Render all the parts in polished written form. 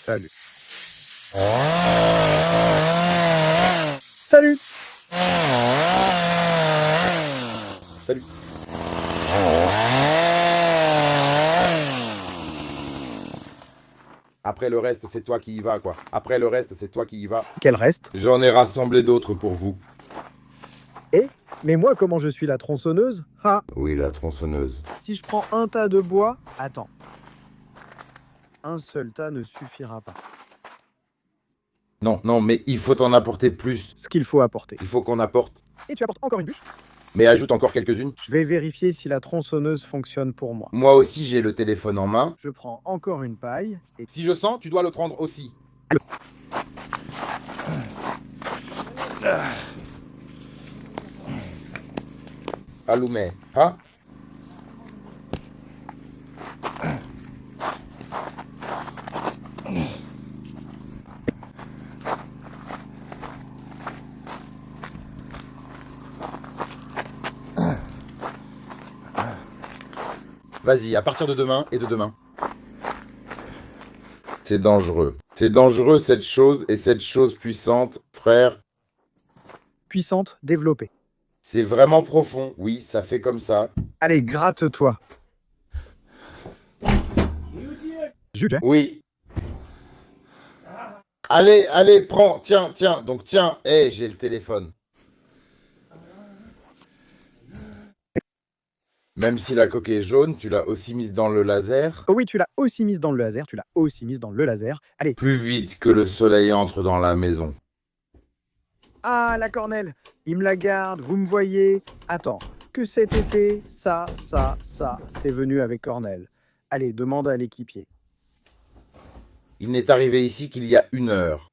Salut. Salut. Salut. Après le reste, c'est toi qui y vas, quoi. Après le reste, c'est toi qui y vas. Quel reste? J'en ai rassemblé d'autres pour vous. Eh? Mais moi, comment je suis la tronçonneuse? Ah, Oui, la tronçonneuse. si je prends un tas de bois, attends. Un seul tas ne suffira pas. Non, non, mais il faut en apporter plus. Ce qu'il faut apporter. Il faut qu'on apporte. Et tu apportes encore une bûche? Mais ajoute encore quelques-unes. Je vais vérifier si la tronçonneuse fonctionne pour moi. Moi aussi, j'ai le téléphone en main. Je prends encore une paille et... Si je sens, tu dois le prendre aussi. Allumé, hein? Vas-y, à partir de demain et de demain. C'est dangereux. C'est dangereux cette chose et cette chose puissante, frère. puissante, développée. C'est vraiment profond. Oui, ça fait comme ça. Allez, gratte-toi. Juge, hein? Oui. Allez, allez, prends. Tiens, tiens. Donc tiens. Hé, j'ai le téléphone. Même si la coque est jaune, tu l'as aussi mise dans le laser. Oh oui, tu l'as aussi mise dans le laser, tu l'as aussi mise dans le laser. Allez. Plus vite que le soleil entre dans la maison. Ah, la cornelle, il me la garde, vous me voyez. Attends, que cet été, ça, c'est venu avec Cornell. Allez, demande à l'équipier. Il n'est arrivé ici qu'il y a 1 heure.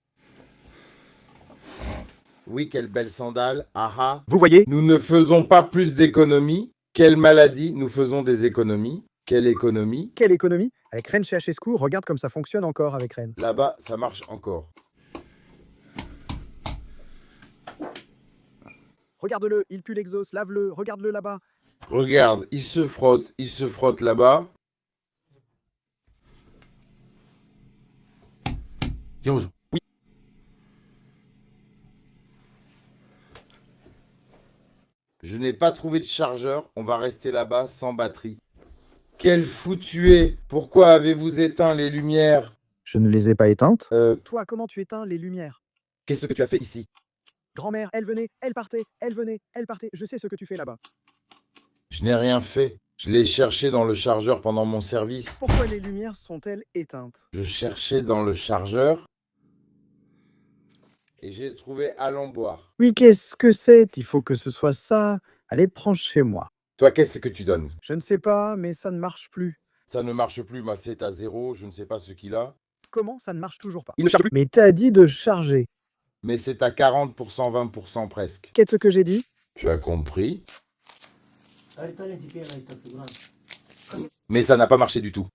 Oui, quelle belle sandale. Ah ah. Vous voyez? Nous ne faisons pas plus d'économies. Quelle maladie, nous faisons des économies. Quelle économie? Quelle économie? Avec Rennes chez Hachescu, regarde comme ça fonctionne encore avec Rennes. Là-bas, ça marche encore. Regarde-le, il pue l'exhaust, lave-le, regarde-le là-bas. Regarde, il se frotte là-bas. Oui. Je n'ai pas trouvé de chargeur, on va rester là-bas sans batterie. Quel fou tu es! Pourquoi avez-vous éteint les lumières? Je ne les ai pas éteintes. Euh, Toi, comment tu éteins les lumières? Qu'est-ce que tu as fait ici? Grand-mère, elle venait, elle partait, elle venait, elle partait. Je sais ce que tu fais là-bas. Je n'ai rien fait. Je l'ai cherché dans le chargeur pendant mon service. Pourquoi les lumières sont-elles éteintes? Je cherchais dans le chargeur et j'ai trouvé allons boire. Oui, qu'est-ce que c'est? Il faut que ce soit ça. Allez, prends chez moi. Toi, qu'est-ce que tu donnes? Je ne sais pas, mais ça ne marche plus. Ça ne marche plus, ma c'est à 0, je ne sais pas ce qu'il a. Comment? Ça ne marche toujours pas. Il ne charge plus. Mais t'as dit de charger. Mais c'est à 40%, 20% presque. Qu'est-ce que j'ai dit? Tu as compris? Mais ça n'a pas marché du tout.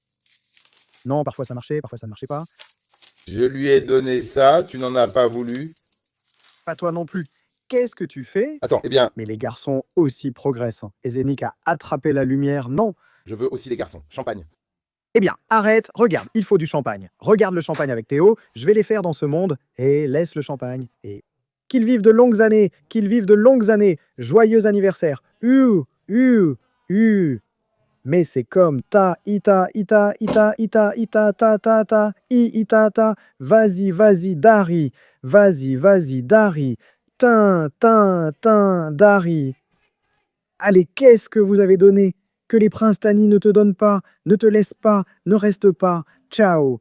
Non, parfois ça marchait, parfois ça ne marchait pas. Je lui ai donné ça, tu n'en as pas voulu. Pas toi non plus. Qu'est-ce que tu fais? Attends, eh bien, Mais les garçons aussi progressent. Et Zénik a attrapé la lumière. Non. je veux aussi les garçons. Champagne. Eh bien, arrête, regarde, il faut du champagne. Regarde le champagne avec Théo, je vais les faire dans ce monde, et laisse le champagne. Et qu'ils vivent de longues années, qu'ils vivent de longues années. Joyeux anniversaire. Mais c'est comme ta, ita, ita, ita, ita, ita, ta, ta, ta, ita, ta. Vas-y, Dari. Vas-y, Dari. Tin, Dari. Allez, qu'est-ce que vous avez donné? Que les princes Tani ne te donnent pas, ne te laissent pas, ne restent pas. Ciao.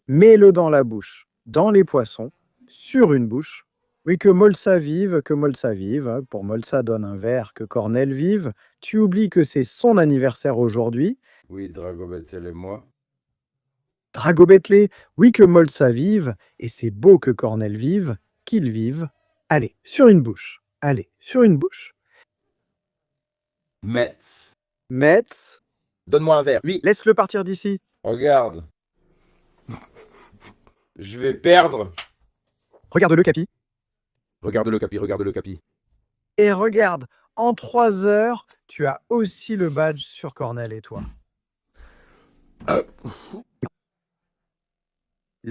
Mets-le dans la bouche, dans les poissons, sur une bouche. Oui, que Molsa vive, hein, pour Molsa donne un verre, que Cornell vive. Tu oublies que c'est son anniversaire aujourd'hui. Oui, Dragobetel et moi. Dragobetlé, oui, que Molsa vive, et c'est beau que Cornell vive, qu'il vive. Allez, sur une bouche. Allez, sur une bouche. Metz. Metz, Donne-moi un verre. Oui. laisse-le partir d'ici. Regarde. Je vais perdre. Regarde-le, Capi. Regarde-le, Capi, regarde-le, Capi. Et regarde, en 3 heures, tu as aussi le badge sur Cornell et toi.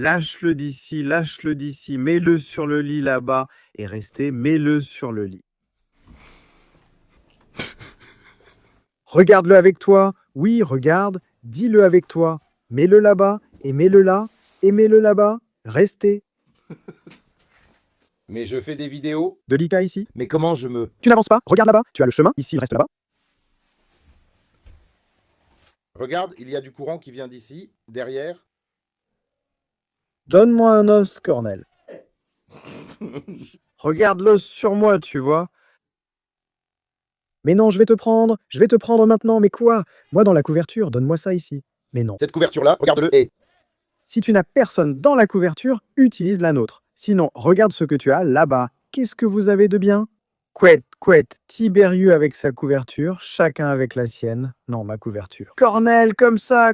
Lâche-le d'ici, mets-le sur le lit là-bas et restez, mets-le sur le lit. Regarde-le avec toi. Oui, regarde, dis-le avec toi. Mets-le là-bas et mets-le là et mets-le là-bas. Restez. Mais je fais des vidéos. De l'IK ici. Mais comment je me... Tu n'avances pas, regarde là-bas. Tu as le chemin, ici il reste là-bas. Regarde, il y a du courant qui vient d'ici, derrière. Donne-moi un os, Cornel. Regarde l'os sur moi, tu vois. Mais non, je vais te prendre maintenant, mais quoi? Moi dans la couverture, donne-moi ça ici. Mais non. Cette couverture-là, regarde-le et... Si tu n'as personne dans la couverture, utilise la nôtre. Sinon, regarde ce que tu as là-bas. Qu'est-ce que vous avez de bien? Couette, Tibérius avec sa couverture, chacun avec la sienne. Non, ma couverture. Cornel, comme ça.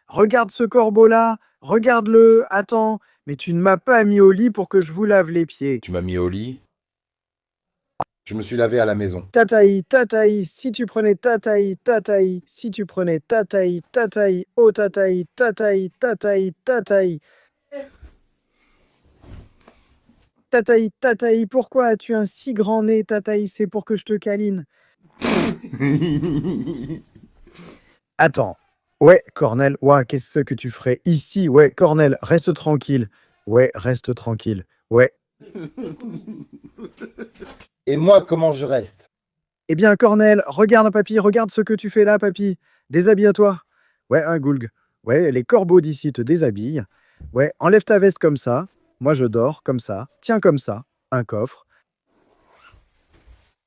Regarde ce corbeau-là. Regarde-le. Attends, mais tu ne m'as pas mis au lit pour que je vous lave les pieds. Tu m'as mis au lit. Je me suis lavé à la maison. Tataï, si tu prenais Tataï, si tu prenais Tataï, oh Tataï. Tataï, pourquoi as-tu un si grand nez, Tataï? C'est pour que je te câline. Attends. Ouais, Cornel, ouais, qu'est-ce que tu ferais ici? Ouais, Cornel, reste tranquille. Ouais, reste tranquille. Ouais. Et moi, comment je reste? Eh bien, Cornel, regarde, papy, regarde ce que tu fais là, papy. Déshabille-toi. Ouais, un goulg. Ouais, les corbeaux d'ici te déshabillent. Ouais, enlève ta veste comme ça. Moi, je dors comme ça. Tiens comme ça. Un coffre.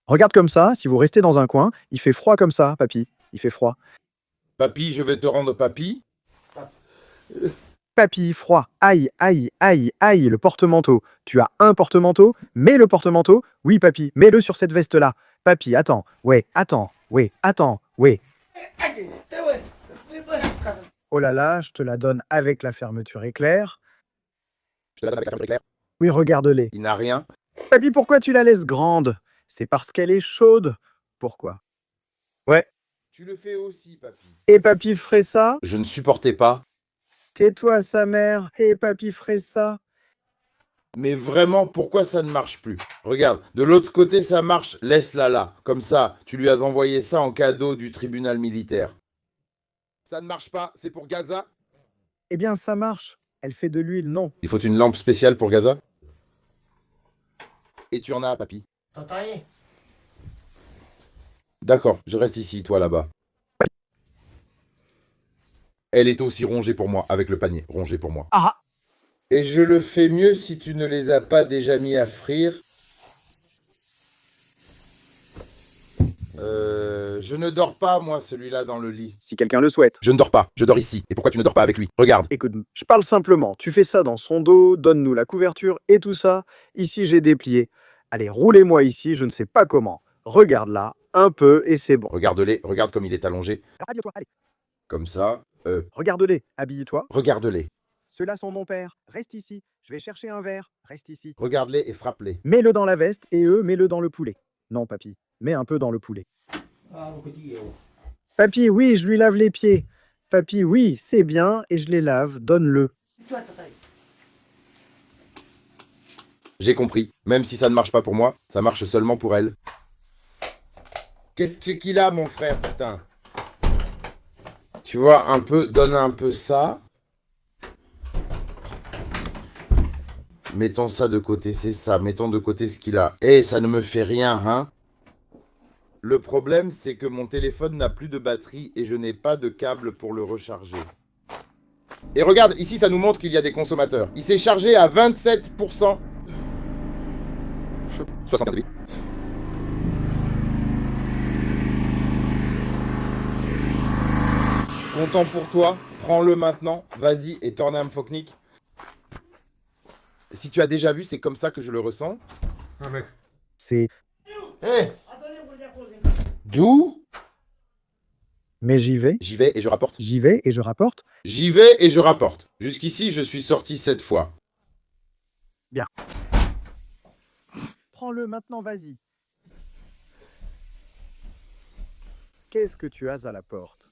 Regarde comme ça, si vous restez dans un coin, il fait froid comme ça, papy. Il fait froid. Papy, je vais te rendre papy. Papy, froid. Aïe, le porte-manteau. Tu as un porte-manteau? Mets le porte-manteau. Oui, papy, mets-le sur cette veste-là. Papy, attends. Ouais. Oh là là, je te la donne avec la fermeture éclair. Je te la donne avec la fermeture éclair. Oui, regarde-les. Il n'a rien. Papy, pourquoi tu la laisses grande? C'est parce qu'elle est chaude. Pourquoi? Ouais. Tu le fais aussi, papy. Et papy ferait ça? Je ne supportais pas. Tais-toi, sa mère. Et papy ferait ça? Mais vraiment, pourquoi ça ne marche plus? Regarde, de l'autre côté, ça marche. Laisse-la là. Comme ça, tu lui as envoyé ça en cadeau du tribunal militaire. Ça ne marche pas. C'est pour Gaza? Eh bien, ça marche. Elle fait de l'huile, non. Il faut une lampe spéciale pour Gaza? Et tu en as, papy? D'accord, je reste ici, toi là-bas. Elle est aussi rongée pour moi, avec le panier rongé pour moi. Ah! Et je le fais mieux si tu ne les as pas déjà mis à frire. Je ne dors pas, moi, celui-là dans le lit. Si quelqu'un le souhaite. Je ne dors pas, je dors ici. Et pourquoi tu ne dors pas avec lui? Regarde. Écoute, je parle simplement. Tu fais ça dans son dos, donne-nous la couverture et tout ça. Ici, j'ai déplié. Allez, roulez-moi ici, je ne sais pas comment. Regarde là, un peu, et c'est bon. Regarde-les, regarde comme il est allongé. Habille-toi, allez. Comme ça. Regarde-les, habille-toi. Regarde-les. Ceux-là sont mon père. Reste ici. Je vais chercher un verre. Reste ici. Regarde-les et frappe-les. Mets-le dans la veste et eux, mets-le dans le poulet. Non, papy, mets un peu dans le poulet. Papy, oui, je lui lave les pieds. Papy, oui, c'est bien, et je les lave. Donne-le. J'ai compris. Même si ça ne marche pas pour moi, ça marche seulement pour elle. Qu'est-ce qu'il a, mon frère, putain? Tu vois, un peu, donne un peu ça. Mettons ça de côté, c'est ça. Mettons de côté ce qu'il a. Eh, ça ne me fait rien, hein? Le problème, c'est que mon téléphone n'a plus de batterie et je n'ai pas de câble pour le recharger. Et regarde, ici, ça nous montre qu'il y a des consommateurs. Il s'est chargé à 27%. 78. Content pour toi. Prends-le maintenant. Vas-y, et Tornam Foknik. Si tu as déjà vu, c'est comme ça que je le ressens. C'est... Hé! D'où? Mais j'y vais. J'y vais et je rapporte. J'y vais et je rapporte. J'y vais et je rapporte. Jusqu'ici, je suis sorti 7 fois. Bien. Prends-le maintenant, vas-y. Qu'est-ce que tu as à la porte?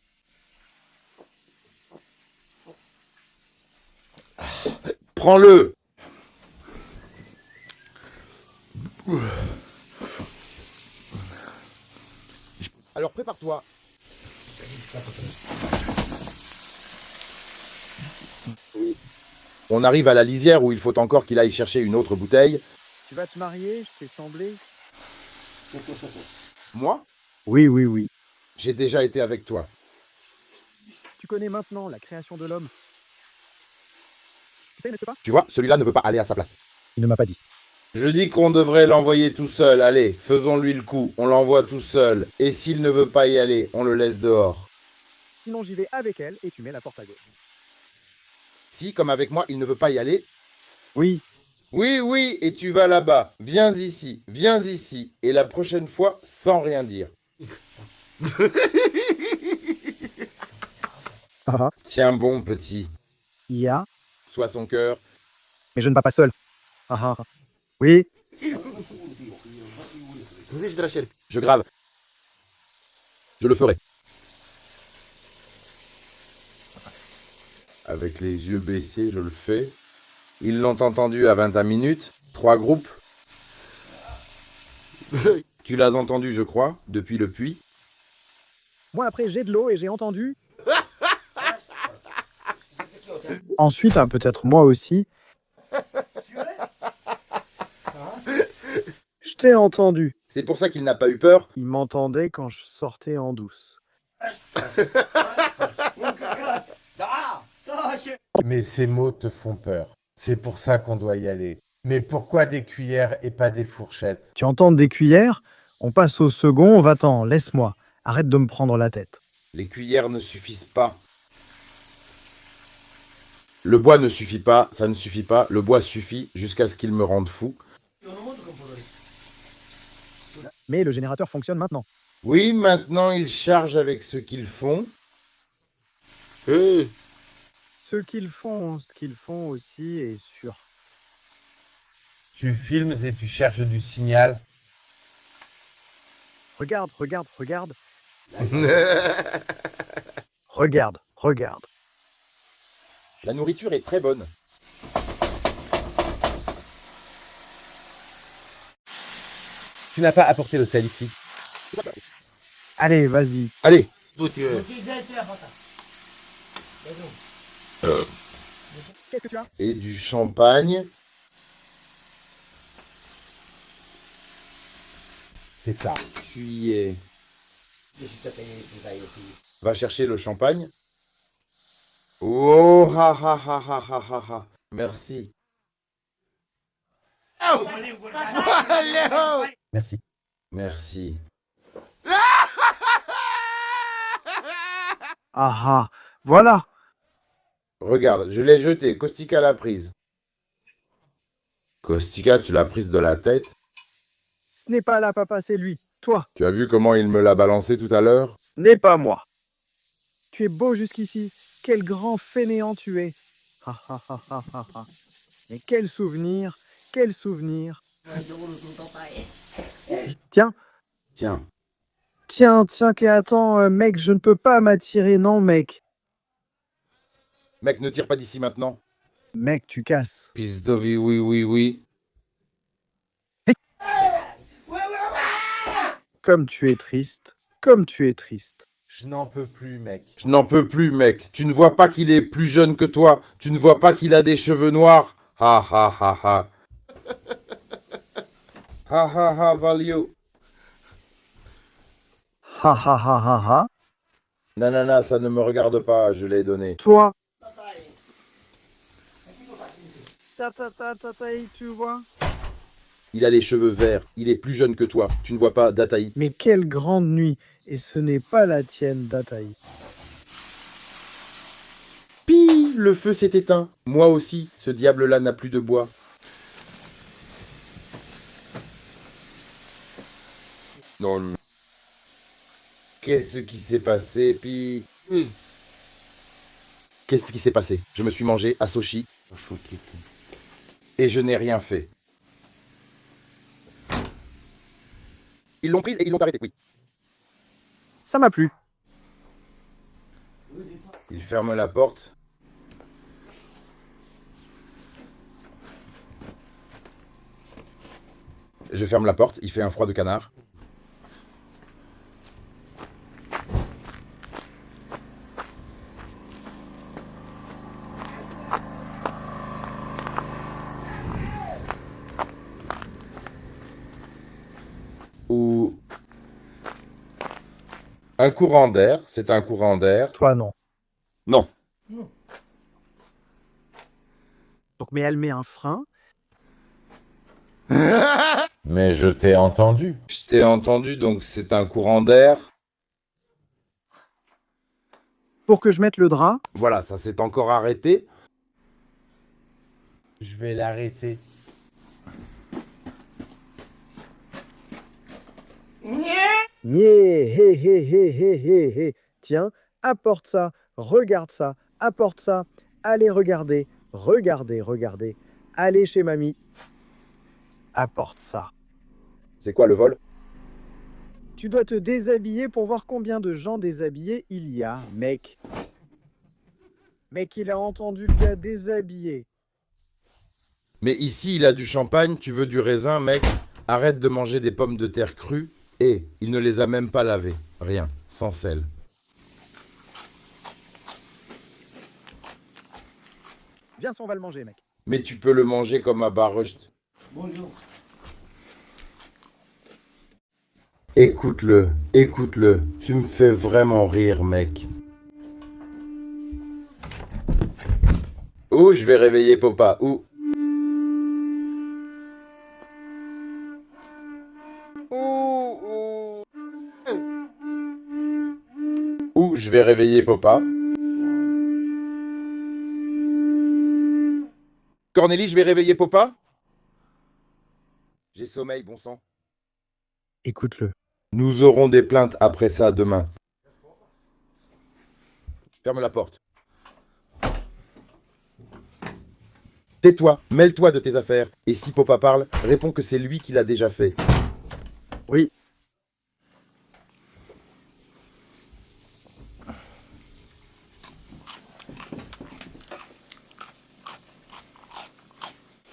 Prends-le. Alors prépare-toi. On arrive à la lisière où il faut encore qu'il aille chercher une autre bouteille. Tu vas te marier, je t'ai semblé? Moi, Oui, oui, oui. j'ai déjà été avec toi. Tu connais maintenant la création de l'homme. Tu sais, n'est-ce pas? Tu vois, celui-là ne veut pas aller à sa place. Il ne m'a pas dit. Je dis qu'on devrait l'envoyer tout seul. Allez, faisons-lui le coup. On l'envoie tout seul. Et s'il ne veut pas y aller, on le laisse dehors. Sinon, j'y vais avec elle et tu mets la porte à gauche. Si, comme avec moi, il ne veut pas y aller. Oui. Oui, oui, et tu vas là-bas. Viens ici, viens ici. Et la prochaine fois, sans rien dire. Ah, Tiens bon, petit. Ya. Sois son cœur. Mais je ne vais pas seul. Ah, ah. Oui. Je grave. Je le ferai. Avec les yeux baissés, je le fais. Ils l'ont entendu à 21 minutes. 3 groupes. Tu l'as entendu, je crois, depuis le puits. Moi, après, j'ai de l'eau et j'ai entendu. Ensuite, peut-être moi aussi. Je t'ai entendu. C'est pour ça qu'il n'a pas eu peur. Il m'entendait quand je sortais en douce. Mais ces mots te font peur. C'est pour ça qu'on doit y aller. Mais pourquoi des cuillères et pas des fourchettes? Tu entends des cuillères? On passe au second, va-t'en, laisse-moi. Arrête de me prendre la tête. Les cuillères ne suffisent pas. Le bois ne suffit pas, ça ne suffit pas. Le bois suffit jusqu'à ce qu'il me rende fou. Mais le générateur fonctionne maintenant. Oui, maintenant ils chargent avec ce qu'ils font. Ce qu'ils font aussi est sûr. Tu filmes et tu cherches du signal. Regarde, regarde, regarde. Regarde, regarde. La nourriture est très bonne. Tu n'as pas apporté le sel ici. Allez, vas-y. Allez. Qu'est-ce que tu as? Et du champagne. C'est ça. Tu y es. Va chercher le champagne. Oh, ha, ha, ha, ha, ha, ha, ha. Merci. Merci. Merci. Ah ah, voilà. Regarde, je l'ai jeté. Caustica l'a prise. Caustica, tu l'as prise de la tête. Ce n'est pas là, papa, c'est lui. Toi, Tu as vu comment il me l'a balancé tout à l'heure? ce n'est pas moi. Tu es beau jusqu'ici. Quel grand fainéant tu es. Ha ha ha ha ha ha. Mais quel souvenir, quel souvenir. Tiens, Tiens. tiens, attends, mec, je ne peux pas m'attirer, non, mec. Mec, ne tire pas d'ici maintenant. Mec, tu casses. Pistovi, oui, oui, oui. Comme tu es triste, comme tu es triste. Je n'en peux plus, mec. Je n'en peux plus, mec. Tu ne vois pas qu'il est plus jeune que toi. Tu ne vois pas qu'il a des cheveux noirs. Ha ha ha ha. Ha ha ha, Valio. Ha ha ha ha ha. Nanana, ça ne me regarde pas, je l'ai donné. Toi. Tu vois? Il a les cheveux verts, il est plus jeune que toi. Tu ne vois pas Dataï. Mais quelle grande nuit. Et ce n'est pas la tienne, Dataï. Pi, le feu s'est éteint. Moi aussi, ce diable-là n'a plus de bois. Non. Qu'est-ce qui s'est passé, Pi? Qu'est-ce qui s'est passé? Je me suis mangé à Sochi. Et je n'ai rien fait. Ils l'ont prise et ils l'ont arrêtée, oui. Ça m'a plu. Il ferme la porte. Je ferme la porte, il fait un froid de canard. Ou un courant d'air, c'est un courant d'air. Toi, non. Non. Donc, mais elle met un frein. Mais je t'ai entendu. Je t'ai entendu, donc c'est un courant d'air. Pour que je mette le drap. Voilà, ça s'est encore arrêté. Je vais l'arrêter. Niais, hé, hé, hé, hé, hé, hé. Tiens, apporte ça, regarde ça, apporte ça. Allez, regardez, regardez, regardez. Allez chez mamie. Apporte ça. C'est quoi le vol? Tu dois te déshabiller pour voir combien de gens déshabillés il y a, mec. Mec, il a entendu le gars déshabillé. Mais ici, il a du champagne, tu veux du raisin, mec? Arrête de manger des pommes de terre crues. Et il ne les a même pas lavées. Rien, sans sel. Viens, on va le manger, mec. Mais tu peux le manger comme à Barrecht. Bonjour. Écoute-le, écoute-le. Tu me fais vraiment rire, mec. Ouh, je vais réveiller Popa. Ouh. Ouh, je vais réveiller Popa. Cornélie, je vais réveiller Popa. J'ai sommeil, bon sang. Écoute-le. Nous aurons des plaintes après ça demain. Ferme la porte. Tais-toi, mêle-toi de tes affaires. Et si Popa parle, réponds que c'est lui qui l'a déjà fait. Oui.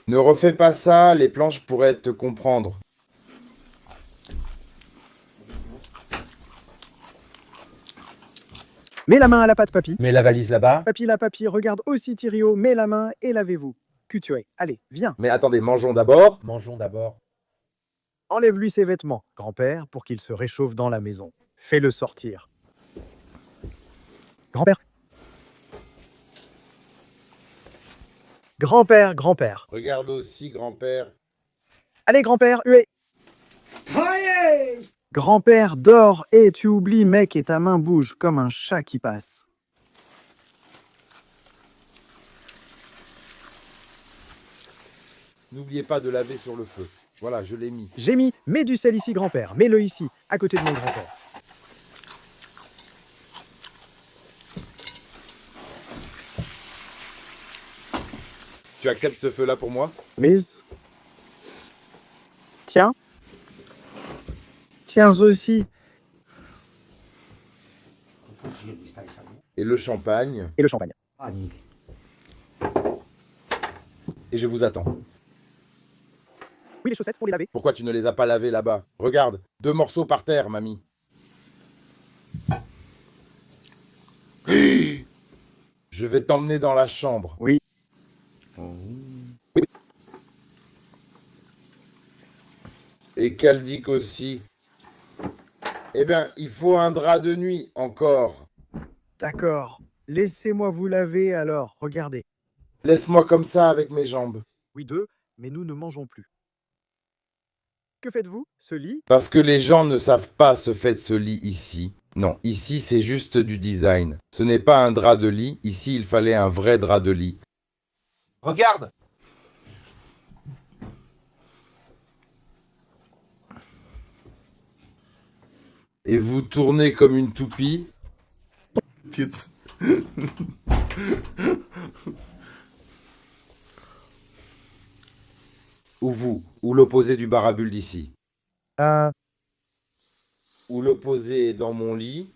Ne refais pas ça, les planches pourraient te comprendre. Mets la main à la patte, papy. Mets la valise là-bas. Papy, regarde aussi Thierry. Mets la main et lavez-vous. Cutué. Allez, viens. Mais attendez, mangeons d'abord. Mangeons d'abord. Enlève-lui ses vêtements, grand-père, pour qu'il se réchauffe dans la maison. Fais-le sortir. Grand-père. Grand-père, grand-père. Regarde aussi, grand-père. Allez, grand-père, huée. Grand-père, dors et tu oublies, mec, et ta main bouge comme un chat qui passe. N'oubliez pas de laver sur le feu. Voilà, je l'ai mis. J'ai mis, mets du sel ici, grand-père. Mets-le ici, à côté de mon grand-père. Tu acceptes ce feu-là pour moi? Mise. Tiens. Tiens aussi. Et le champagne. Et le champagne. Et je vous attends. Oui, les chaussettes pour les laver. Pourquoi tu ne les as pas lavées là-bas? Regarde, 2 morceaux par terre, mamie. Je vais t'emmener dans la chambre. Oui. Et Caldic aussi. Eh bien, il faut un drap de nuit encore. D'accord. Laissez-moi vous laver alors. Regardez. Laisse-moi comme ça avec mes jambes. Oui, deux, mais nous ne mangeons plus. Que faites-vous? Ce lit? Parce que les gens ne savent pas ce fait de ce lit ici. Non, ici c'est juste du design. Ce n'est pas un drap de lit. Ici, il fallait un vrai drap de lit. Regarde! Et vous tournez comme une toupie. Ou vous, ou l'opposé du barabule d'ici. Ou l'opposé est dans mon lit.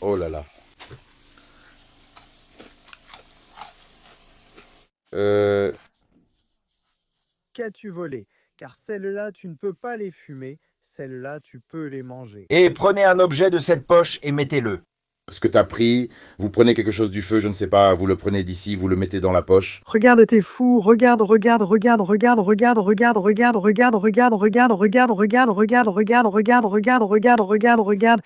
Oh là là. qu'as-tu volé? Car celles-là, tu ne peux pas les fumer, celles-là, tu peux les manger. Et prenez un objet de cette poche et mettez-le. Ce que t'as pris, vous prenez quelque chose du feu, je ne sais pas, vous le prenez d'ici, vous le mettez dans la poche. Regarde, t'es fou, regarde, regarde, regarde, regarde, regarde, regarde, regarde, regarde, regarde, regarde, regarde, regarde, regarde, regarde, regarde, regarde, regarde, regarde, regarde.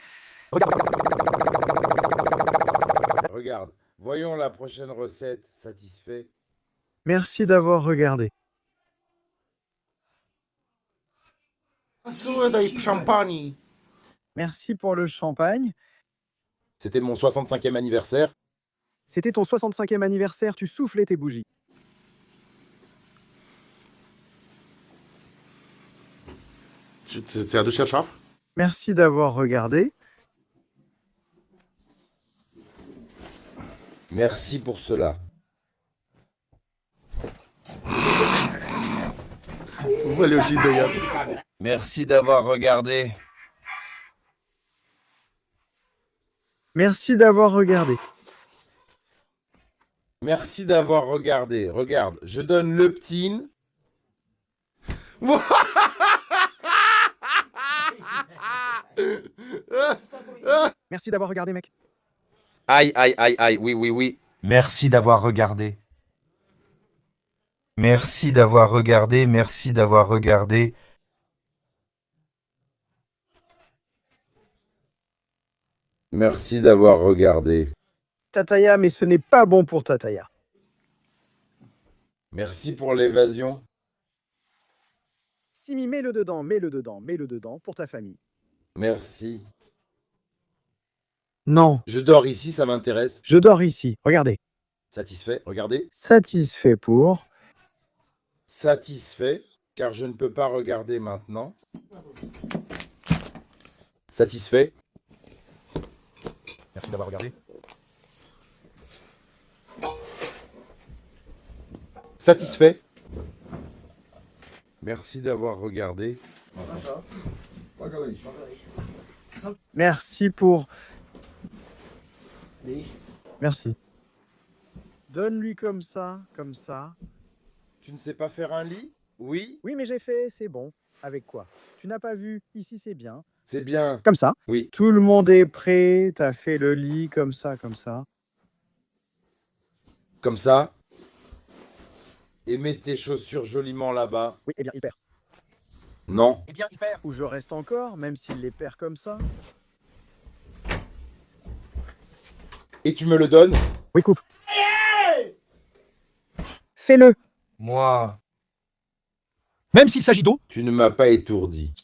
Regarde, voyons la prochaine recette, satisfait. Merci d'avoir regardé. Champagne. Merci pour le champagne. C'était mon 65e anniversaire. C'était ton 65e anniversaire, tu soufflais tes bougies. C'est à deux chercheurs. Merci d'avoir regardé. Merci pour cela. Vous allez aussi d'ailleurs. Merci d'avoir regardé. Merci d'avoir regardé. Merci d'avoir regardé. Regarde, je donne le ptine. Merci d'avoir regardé, mec. Aïe, aïe, aïe, aïe, oui, oui, oui. Merci d'avoir regardé. Merci d'avoir regardé, merci d'avoir regardé. Merci d'avoir regardé. Tataya, mais ce n'est pas bon pour Tataya. Merci pour l'évasion. Simi, mets-le dedans, mets-le dedans, mets-le dedans pour ta famille. Merci. Non, Je dors ici, ça m'intéresse. je dors ici. Regardez. Satisfait, regardez. Satisfait pour. Satisfait, car je ne peux pas regarder maintenant. Satisfait. Merci d'avoir regardé. Satisfait. Merci d'avoir regardé. Merci pour. Merci. Donne-lui comme ça, comme ça. Tu ne sais pas faire un lit? Oui, Oui, mais j'ai fait, c'est bon. Avec quoi? Tu n'as pas vu, ici c'est bien. c'est bien. Comme ça. Oui, Tout le monde est prêt, t'as fait le lit comme ça, comme ça. comme ça. Et mets tes chaussures joliment là-bas. Oui, eh bien, il perd. Non. Eh bien, il perd. Ou je reste encore, même s'il les perd comme ça. Et tu me le donnes? Oui, coupe. Fais-le. Moi. Même s'il s'agit d'eau. Tu ne m'as pas étourdi.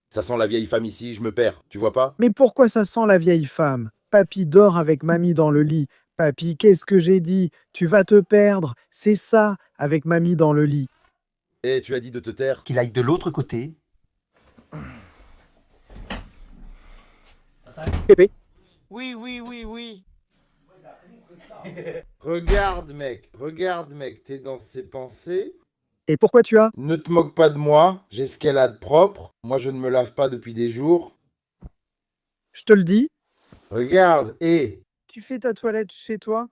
Ça sent la vieille femme ici, je me perds. Tu vois pas? Mais pourquoi ça sent la vieille femme? Papy dort avec mamie dans le lit. Papy, qu'est-ce que j'ai dit? Tu vas te perdre. C'est ça, avec mamie dans le lit. Eh, tu as dit de te taire. Qu'il aille de l'autre côté. Pépé. Oui, oui, oui, oui. Regarde, mec, t'es dans ses pensées. Et pourquoi tu as? Ne te moque pas de moi, j'ai ce qu'elle a de propre. Moi, je ne me lave pas depuis des jours. Je te le dis. Regarde, et Tu fais ta toilette chez toi?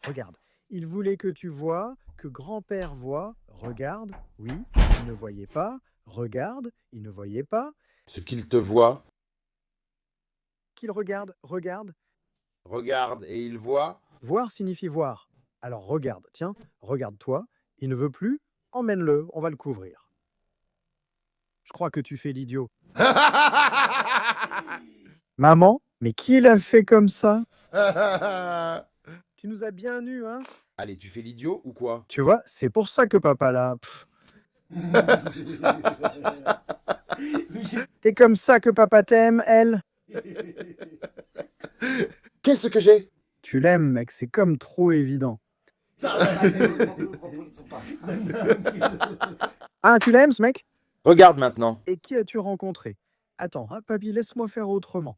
Regarde. Il voulait que tu vois, que grand-père voit. Regarde. Oui, il ne voyait pas. Regarde. Il ne voyait pas. ce qu'il te voit, Qu'il regarde. Regarde. regarde et il voit. Voir signifie voir. Alors regarde. Tiens, regarde-toi. Il ne veut plus. Emmène-le. On va le couvrir. Je crois que tu fais l'idiot. Maman, mais qui l'a fait comme ça? Tu nous as bien nus, hein? Allez, tu fais l'idiot ou quoi? Tu vois, c'est pour ça que papa là. T'es comme ça que papa t'aime, elle? Qu'est-ce que j'ai? Tu l'aimes, mec, c'est comme trop évident. Ah, tu l'aimes, ce mec? Regarde maintenant. Et qui as-tu rencontré? Attends, hein, papy, laisse-moi faire autrement.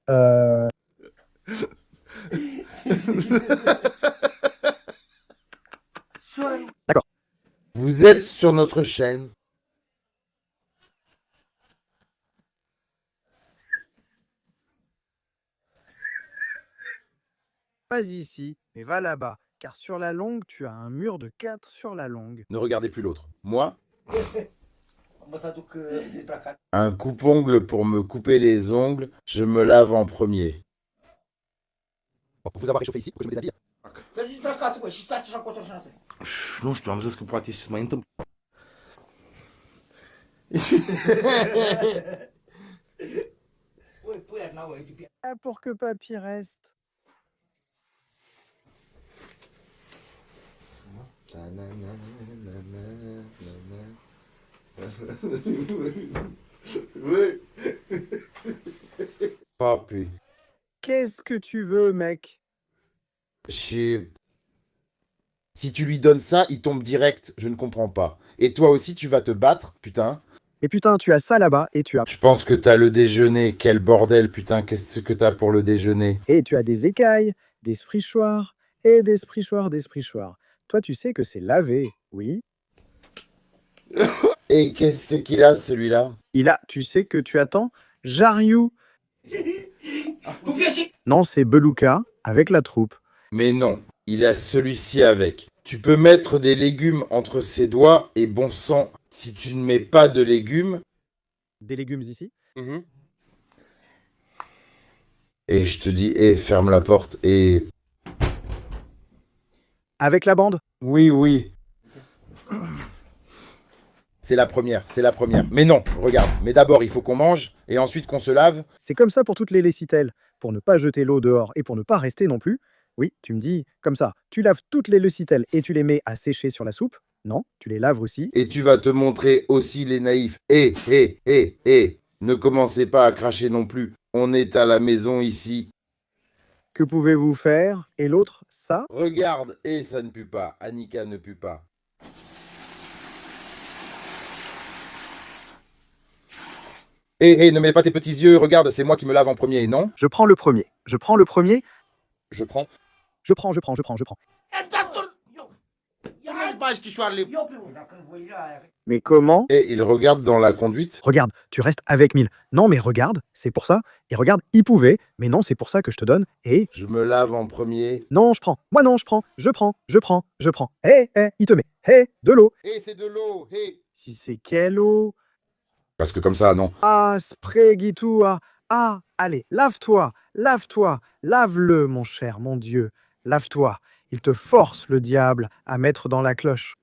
Euh... D'accord. Vous êtes sur notre chaîne. Pas ici, mais va là-bas, car sur la longue, tu as un mur de 4 sur la longue. Ne regardez plus l'autre. Moi, un coupe-ongle pour me couper les ongles, je me lave en premier. Pour vous avoir réchauffé ici, pourquoi je me déshabille? Nu știu, am zis că poate și să mai întâmplă. Ah, pour que papy reste. Oui. Papi. Qu'est-ce que tu veux, mec? Si tu lui donnes ça, il tombe direct. Je ne comprends pas. Et toi aussi, tu vas te battre, putain. Et putain, tu as ça là-bas, et tu as... Je pense que t'as le déjeuner. Quel bordel, putain. Qu'est-ce que t'as pour le déjeuner? Et tu as des écailles, des sprichoirs, et des sprichoirs, des sprichoirs. Toi, tu sais que c'est lavé, oui? Et qu'est-ce qu'il a, celui-là? Il a, tu sais que tu attends, Jariou. Non, c'est Beluca, avec la troupe. Mais non, il a celui-ci avec. Tu peux mettre des légumes entre ses doigts et bon sang, si tu ne mets pas de légumes... Des légumes ici? Et je te dis, ferme la porte et... Avec la bande? Oui, oui. C'est la première, c'est la première. Mais non, regarde, mais d'abord il faut qu'on mange, et ensuite qu'on se lave. C'est comme ça pour toutes les lessitelles. Pour ne pas jeter l'eau dehors et pour ne pas rester non plus. Oui, tu me dis, comme ça, tu laves toutes les lessitelles et tu les mets à sécher sur la soupe. Non, tu les laves aussi. Et tu vas te montrer aussi les naïfs. Ne commencez pas à cracher non plus. On est à la maison ici. Que pouvez-vous faire? Et l'autre, ça? Regarde, ça ne pue pas. Annika ne pue pas. Ne mets pas tes petits yeux, regarde, c'est moi qui me lave en premier, non? Je prends le premier. Je prends le premier. Je prends. Je prends. Mais comment? Et il regarde dans la conduite. Regarde, tu restes avec 1000. Non, mais regarde, c'est pour ça. Et regarde, il pouvait. Mais non, c'est pour ça que je te donne. Et... Je me lave en premier. Non, je prends. Moi non, je prends. Je prends. Il te met. De l'eau. C'est de l'eau, Si c'est quelle eau? Parce que comme ça, non. Ah, Spregitua. Ah, allez, lave-toi. Lave-le, mon cher, mon Dieu. Lave-toi. Il te force, le diable, à mettre dans la cloche.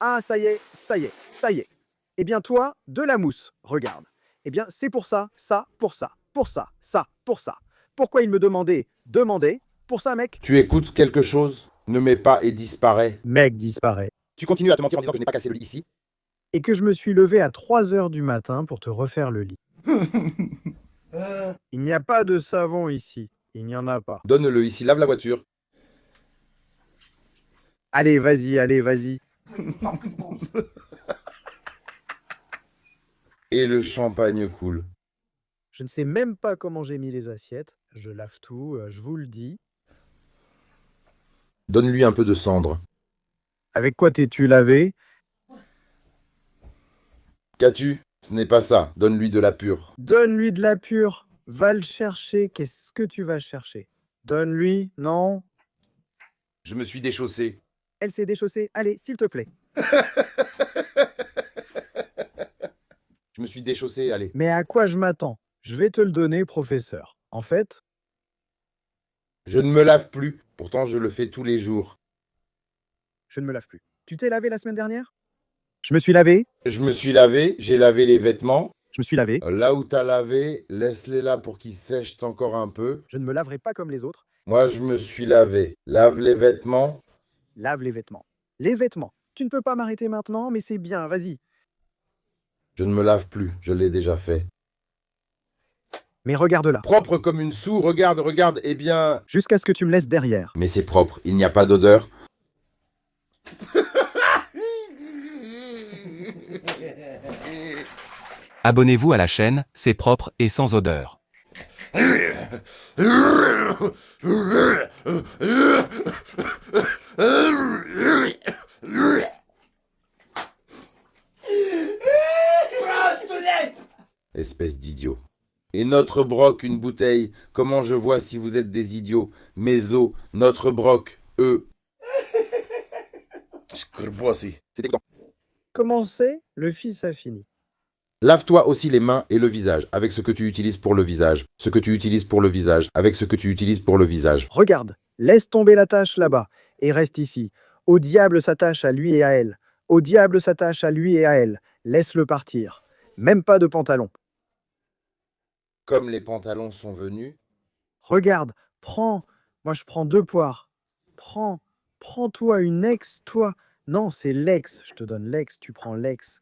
Ah, ça y est. Eh bien, toi, de la mousse, regarde. Eh bien, c'est pour ça, pour ça. Pourquoi il me demandait? Pour ça, mec. Tu écoutes quelque chose? Ne mets pas et disparaît. Mec disparaît. Tu continues à te mentir en disant que je n'ai pas cassé le lit ici. Et que je me suis levé à 3 heures du matin pour te refaire le lit. Il n'y a pas de savon ici. Il n'y en a pas. Donne-le ici, lave la voiture. Allez, vas-y. Et le champagne coule. Je ne sais même pas comment j'ai mis les assiettes. Je lave tout, je vous le dis. Donne-lui un peu de cendre. Avec quoi t'es-tu lavé? Qu'as-tu? Ce n'est pas ça. Donne-lui de la pure. Donne-lui de la pure. Va le chercher. Qu'est-ce que tu vas chercher? Donne-lui. Non. Je me suis déchaussé. Elle s'est déchaussée. Allez, s'il te plaît. Je me suis déchaussé, allez. Mais à quoi je m'attends? Je vais te le donner, professeur. En fait, Je ne me lave plus. Pourtant, je le fais tous les jours. je ne me lave plus. Tu t'es lavé la semaine dernière? Je me suis lavé. Je me suis lavé, j'ai lavé les vêtements. Je me suis lavé. Là où t'as lavé, laisse-les là pour qu'ils sèchent encore un peu. Je ne me laverai pas comme les autres. Moi, je me suis lavé. Lave les vêtements. Lave les vêtements. Les vêtements. Tu ne peux pas m'arrêter maintenant, mais c'est bien, vas-y. Je ne me lave plus, je l'ai déjà fait. Mais regarde là. Propre comme une soue, regarde, eh bien... Jusqu'à ce que tu me laisses derrière. Mais c'est propre, il n'y a pas d'odeur. Abonnez-vous à la chaîne, c'est propre et sans odeur. Espèce d'idiot. Et notre broc, une bouteille. Comment je vois si vous êtes des idiots? Mes os, notre broc, eux. C'était quoi? Commencez, le fils a fini. Lave-toi aussi les mains et le visage, avec ce que tu utilises pour le visage. Ce que tu utilises pour le visage, avec ce que tu utilises pour le visage. Regarde, laisse tomber la tâche là-bas et reste ici. Au diable s'attache à lui et à elle. Au diable s'attache à lui et à elle. Laisse-le partir. Même pas de pantalon. Comme les pantalons sont venus. Regarde, prends. Moi, je prends 2 poires. Prends-toi une ex, toi. Non, c'est l'ex. Je te donne l'ex, tu prends l'ex.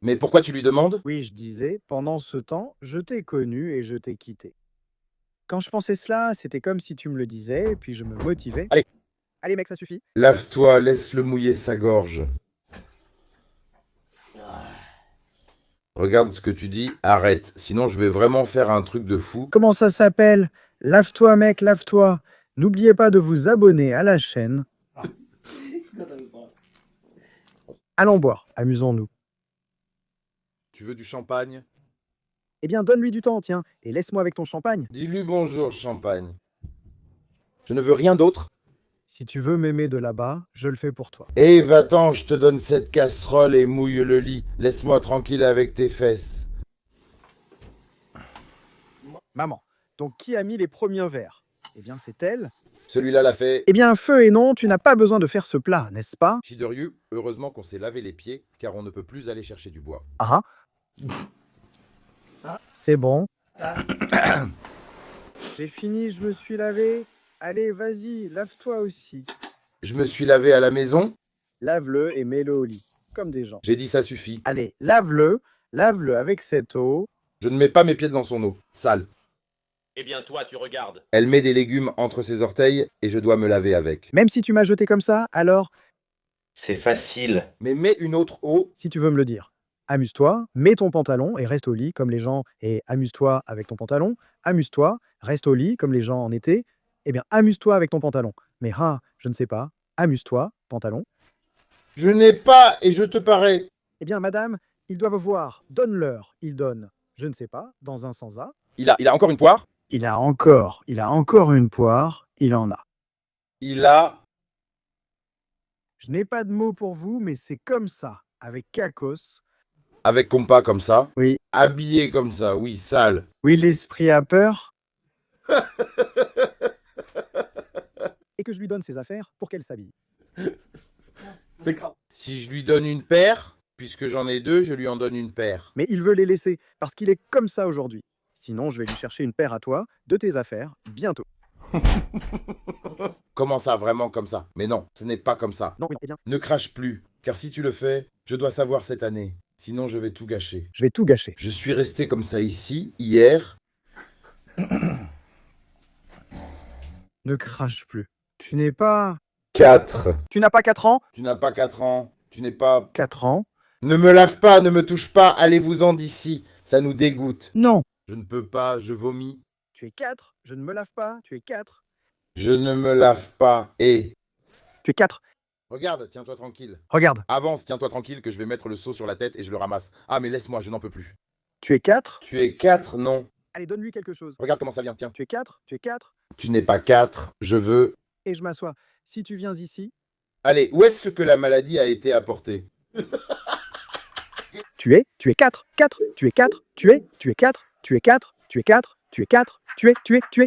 Mais pourquoi tu lui demandes? Oui, je disais, pendant ce temps, je t'ai connu et je t'ai quitté. Quand je pensais cela, c'était comme si tu me le disais, et puis je me motivais. Allez. Allez, mec, ça suffit. Lave-toi, laisse-le mouiller sa gorge. Regarde ce que tu dis, arrête. Sinon, je vais vraiment faire un truc de fou. Comment ça s'appelle? Lave-toi, mec, lave-toi. N'oubliez pas de vous abonner à la chaîne. Allons boire, amusons-nous. Tu veux du champagne? Eh bien, donne-lui du temps, tiens, et laisse-moi avec ton champagne. Dis-lui bonjour, champagne. Je ne veux rien d'autre. Si tu veux m'aimer de là-bas, je le fais pour toi. Eh, va-t'en, je te donne cette casserole et mouille le lit. Laisse-moi tranquille avec tes fesses. Maman, donc qui a mis les premiers verres? Eh bien, c'est elle. Celui-là l'a fait. Eh bien, feu et non, tu n'as pas besoin de faire ce plat, n'est-ce pas? Chidoriu, heureusement qu'on s'est lavé les pieds, car on ne peut plus aller chercher du bois. Ah. C'est bon. J'ai fini, je me suis lavé. Allez, vas-y, lave-toi aussi. Je me suis lavé à la maison. Lave-le et mets-le au lit, comme des gens. J'ai dit ça suffit. Allez, lave-le avec cette eau. Je ne mets pas mes pieds dans son eau. Sale. Eh bien, toi, tu regardes. Elle met des légumes entre ses orteils et je dois me laver avec. Même si tu m'as jeté comme ça, alors, C'est facile. Mais mets une autre eau. si tu veux me le dire, amuse-toi, mets ton pantalon et reste au lit comme les gens. Et amuse-toi avec ton pantalon. Amuse-toi, reste au lit comme les gens en été. Eh bien, amuse-toi avec ton pantalon. Mais je ne sais pas. Amuse-toi, pantalon. Je n'ai pas et je te parais. Eh bien, madame, ils doivent voir. Donne-leur. Ils donnent. Je ne sais pas, dans un sans A. Il a encore une poire. Il a encore une poire. Il en a. Il a... Je n'ai pas de mots pour vous, mais c'est comme ça, avec Kakos. Avec compas comme ça. Oui. Habillé comme ça, oui, sale. Oui, l'esprit a peur. Et que je lui donne ses affaires pour qu'elle s'habille. Si je lui donne une paire, puisque j'en ai deux, je lui en donne une paire. Mais il veut les laisser, parce qu'il est comme ça aujourd'hui. Sinon, je vais lui chercher une paire à toi, de tes affaires, bientôt. Comment ça, vraiment comme ça? Mais non, ce n'est pas comme ça. Non, oui, eh bien, Ne crache plus, car si tu le fais, je dois savoir cette année. Sinon, je vais tout gâcher. je vais tout gâcher. Je suis resté comme ça ici, hier. Ne crache plus. Tu n'es pas... 4. Tu n'as pas 4 ans? Tu n'as pas 4 ans. Tu n'es pas... 4 ans? Ne me lave pas, ne me touche pas, allez-vous-en d'ici. Ça nous dégoûte. Non. Je ne peux pas, je vomis. Tu es 4. Je ne me lave pas. Tu es 4. Je ne me lave pas. Et... Tu es 4. Regarde, tiens-toi tranquille. Regarde. Avance, tiens-toi tranquille que je vais mettre le seau sur la tête et je le ramasse. Ah, mais laisse-moi, je n'en peux plus. Tu es 4. Tu es 4, non. Allez, donne-lui quelque chose. Regarde comment ça vient, tiens. Tu es 4. Tu es 4. Tu n'es pas 4, je veux... Et je m'assois. Si tu viens ici, Allez, où est-ce que la maladie a été apportée? tu es 4. 4. Tu es 4. Tu es 4. Tu es 4. Tu es 4. Tu es 4.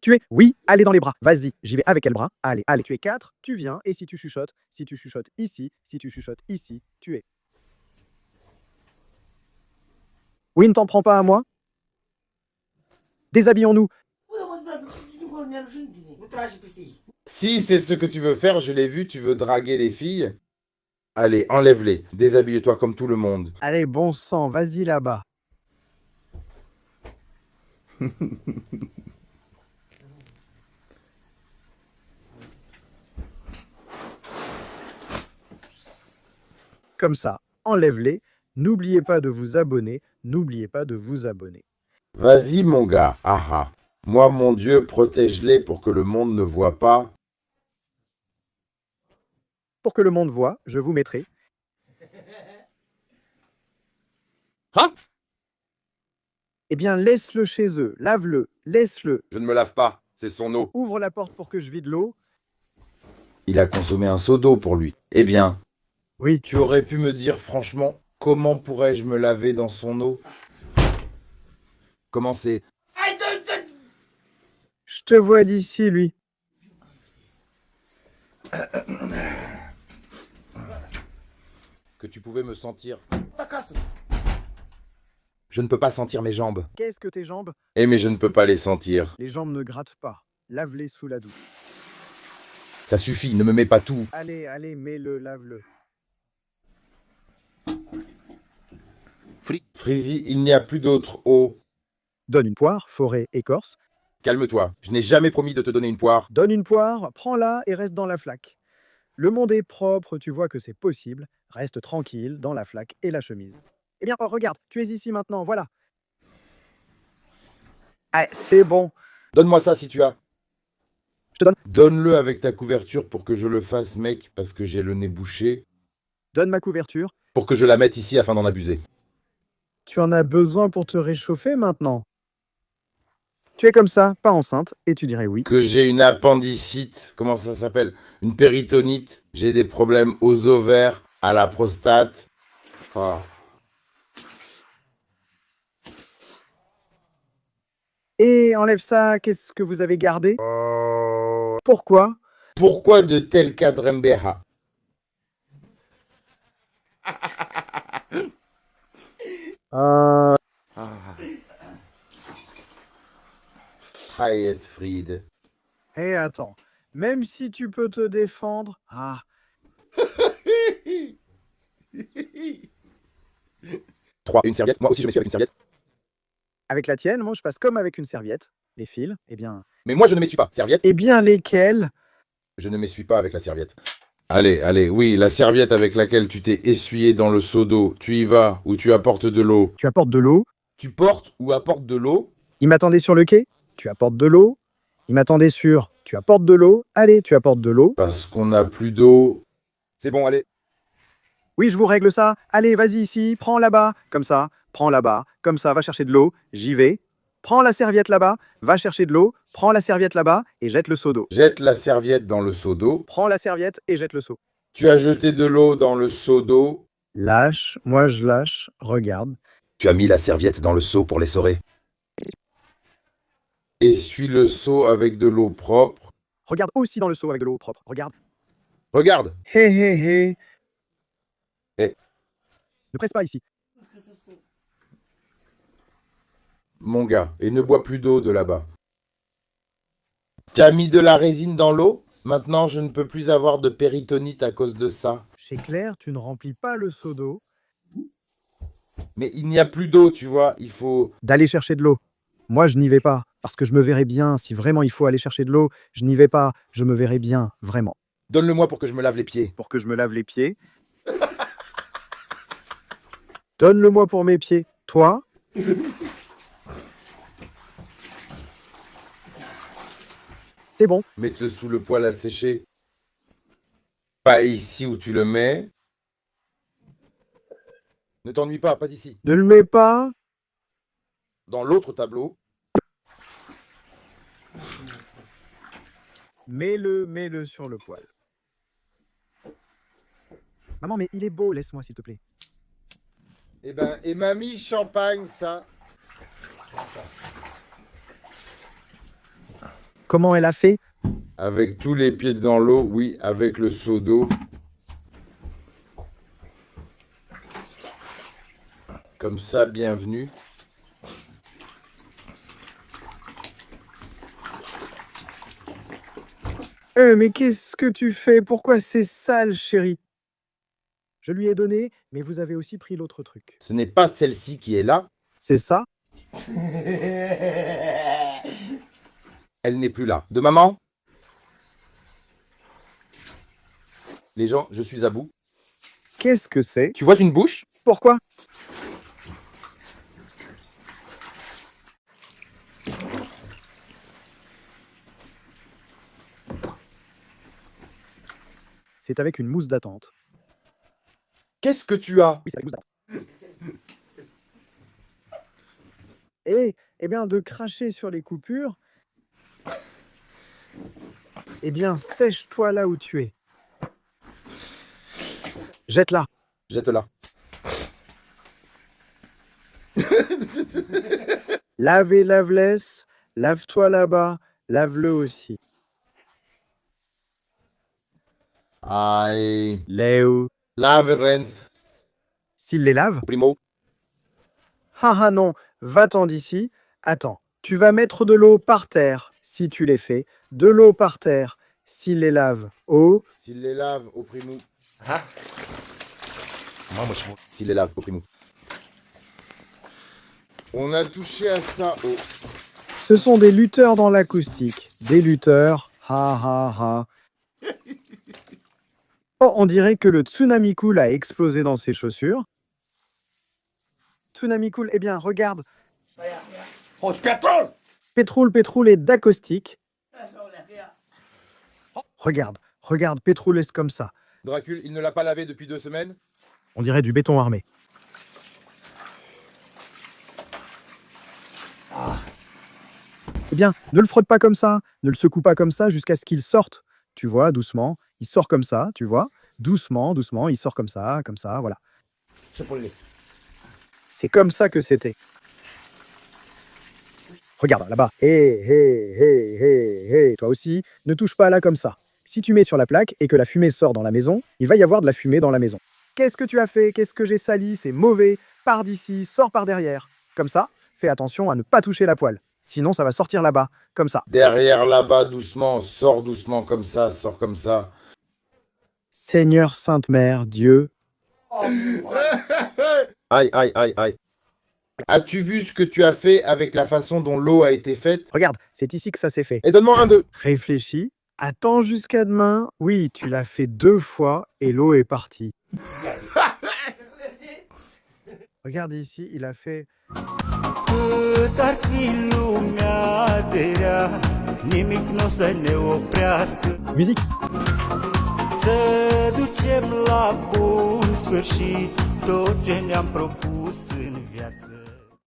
Tu es. Oui, allez dans les bras. Vas-y, j'y vais avec quel bras? Allez, tu es 4. Tu viens. Et si tu chuchotes ici, tu es. Oui, ne t'en prends pas à moi. Déshabillons-nous. Si c'est ce que tu veux faire, je l'ai vu, tu veux draguer les filles. Allez, enlève-les. Déshabille-toi comme tout le monde. Allez, bon sang, vas-y là-bas. Comme ça, enlève-les. N'oubliez pas de vous abonner. Vas-y, mon gars. Ah ah. Moi, mon Dieu, protège-les pour que le monde ne voit pas. Pour que le monde voit, je vous mettrai. Hein? Eh bien, laisse-le chez eux, lave-le, laisse-le. Je ne me lave pas, c'est son eau. Ouvre la porte pour que je vide l'eau. Il a consommé un seau d'eau pour lui. Eh bien, Oui, tu aurais pu me dire franchement, comment pourrais-je me laver dans son eau? Comment c'est? je te vois d'ici, lui. Que tu pouvais me sentir. Je ne peux pas sentir mes jambes. Qu'est-ce que tes jambes? Eh mais je ne peux pas les sentir. Les jambes ne grattent pas. Lave-les sous la douche. Ça suffit, ne me mets pas tout. Allez, allez, mets-le, lave-le. Frizzy, il n'y a plus d'autre eau. Donne une poire, forêt, écorce. Calme-toi, je n'ai jamais promis de te donner une poire. Donne une poire, prends-la et reste dans la flaque. Le monde est propre, tu vois que c'est possible. Reste tranquille dans la flaque et la chemise. Eh bien, oh, regarde, tu es ici maintenant, voilà. Ah, c'est bon. Donne-moi ça si tu as. Je te donne. Donne-le avec ta couverture pour que je le fasse, mec, parce que j'ai le nez bouché. Donne ma couverture. Pour que je la mette ici afin d'en abuser. Tu en as besoin pour te réchauffer maintenant. Tu es comme ça, pas enceinte, et tu dirais oui. Que j'ai une appendicite, comment ça s'appelle? Une péritonite. J'ai des problèmes aux ovaires, à la prostate. Oh. Et enlève ça, qu'est-ce que vous avez gardé? Pourquoi? Pourquoi de tels cadrembeha? Hayet Fried. Eh, attends. Même si tu peux te défendre... Ah, 3. Une serviette. Moi aussi, je m'essuie avec une serviette. avec la tienne, moi je passe comme avec une serviette. Les fils, eh bien... Mais moi, je ne m'essuie pas. Serviette? Eh bien, lesquels? Je ne m'essuie pas avec la serviette. Allez, allez, oui, la serviette avec laquelle tu t'es essuyé dans le seau d'eau. Tu y vas ou tu apportes de l'eau? Tu apportes de l'eau. Tu portes ou apportes de l'eau? Il m'attendait sur le quai. Tu apportes de l'eau. Il m'attendait sur... Tu apportes de l'eau. Allez, tu apportes de l'eau. Parce qu'on n'a plus d'eau. C'est bon, allez. Oui, je vous règle ça. Allez, vas-y ici, prends là-bas. Comme ça, prends là-bas. Comme ça, va chercher de l'eau. J'y vais. Prends la serviette là-bas. Va chercher de l'eau. Prends la serviette là-bas et jette le seau d'eau. Jette la serviette dans le seau d'eau. Prends la serviette et jette le seau. Tu as jeté de l'eau dans le seau d'eau. Lâche, moi je lâche. Regarde. Tu as mis la serviette dans le seau pour l'essorer. Essuie le seau avec de l'eau propre. Regarde aussi dans le seau avec de l'eau propre. Regarde. Regarde. Hé hé hé. Eh. Ne presse pas ici. Mon gars, et ne bois plus d'eau de là-bas. Tu as mis de la résine dans l'eau? Maintenant, je ne peux plus avoir de péritonite à cause de ça. Chez Claire, tu ne remplis pas le seau d'eau. Mais il n'y a plus d'eau, tu vois. Il faut... D'aller chercher de l'eau. Moi, je n'y vais pas. Parce que je me verrai bien. Si vraiment il faut aller chercher de l'eau, je n'y vais pas. Je me verrai bien, vraiment. Donne-le-moi pour que je me lave les pieds. Pour que je me lave les pieds. Donne-le-moi pour mes pieds. Toi? C'est bon. Mets-le sous le poêle à sécher. Pas ici où tu le mets. Ne t'ennuie pas, pas ici. Ne le mets pas. Dans l'autre tableau. Mets-le sur le poêle. Maman, mais il est beau, laisse-moi s'il te plaît. Eh ben, et mamie, champagne, ça. Comment elle a fait? Avec tous les pieds dans l'eau, oui, avec le seau d'eau. Comme ça, bienvenue. Mais qu'est-ce que tu fais? Pourquoi c'est sale, chérie? Je lui ai donné, mais vous avez aussi pris l'autre truc. Ce n'est pas celle-ci qui est là. C'est ça? Elle n'est plus là. De maman? Les gens, je suis à bout. Qu'est-ce que c'est? Tu vois une bouche? Pourquoi? C'est avec une mousse d'attente. Qu'est-ce que tu as? Oui, c'est avec une mousse d'attente. Et, eh bien, de cracher sur les coupures. Eh bien, sèche-toi là où tu es. Jette-la. Jette-la. Lave et lave-laisse. Lave-toi là-bas. Lave-le aussi. Aïe. Léo. Lave, Renz. S'il les lave? Primo. Ah ah non, va-t'en d'ici. Attends, tu vas mettre de l'eau par terre, si tu les fais. De l'eau par terre, s'il les lave. Oh, S'il les lave, au primo. Ah, S'il les lave, au primo. On a touché à ça, oh. ce sont des lutteurs dans l'acoustique. Des lutteurs. Ha ha ha. Oh, on dirait que le Tsunami Cool a explosé dans ses chaussures. Tsunami Cool, eh bien, regarde. Oh, pétrole! Pétroule est d'acoustique. Regarde, Pétroule est comme ça. Dracul, il ne l'a pas lavé depuis 2 semaines? On dirait du béton armé. Eh bien, ne le frotte pas comme ça, ne le secoue pas comme ça jusqu'à ce qu'il sorte. Tu vois, doucement, il sort comme ça, tu vois. Doucement, il sort comme ça, voilà. C'est comme ça que c'était. Regarde, là-bas. Hé, toi aussi, ne touche pas là comme ça. Si tu mets sur la plaque et que la fumée sort dans la maison, il va y avoir de la fumée dans la maison. Qu'est-ce que tu as fait? Qu'est-ce que j'ai sali? C'est mauvais. Pars d'ici, sors par derrière. Comme ça, fais attention à ne pas toucher la poêle. Sinon, ça va sortir là-bas, comme ça. Derrière, là-bas, doucement. Sors doucement comme ça, sors comme ça. Seigneur Sainte Mère, Dieu. Aïe, aïe, aïe, aïe. As-tu vu ce que tu as fait avec la façon dont l'eau a été faite? Regarde, c'est ici que ça s'est fait. Et donne-moi un 2. Réfléchis. Attends jusqu'à demain. Oui, tu l'as fait 2 fois et l'eau est partie. Regarde ici, il a fait... Cât ar fi lumea de rea, nimic n-o să ne oprească. Musique. Să ducem la bun sfârșit tot ce ne-am propus în viață.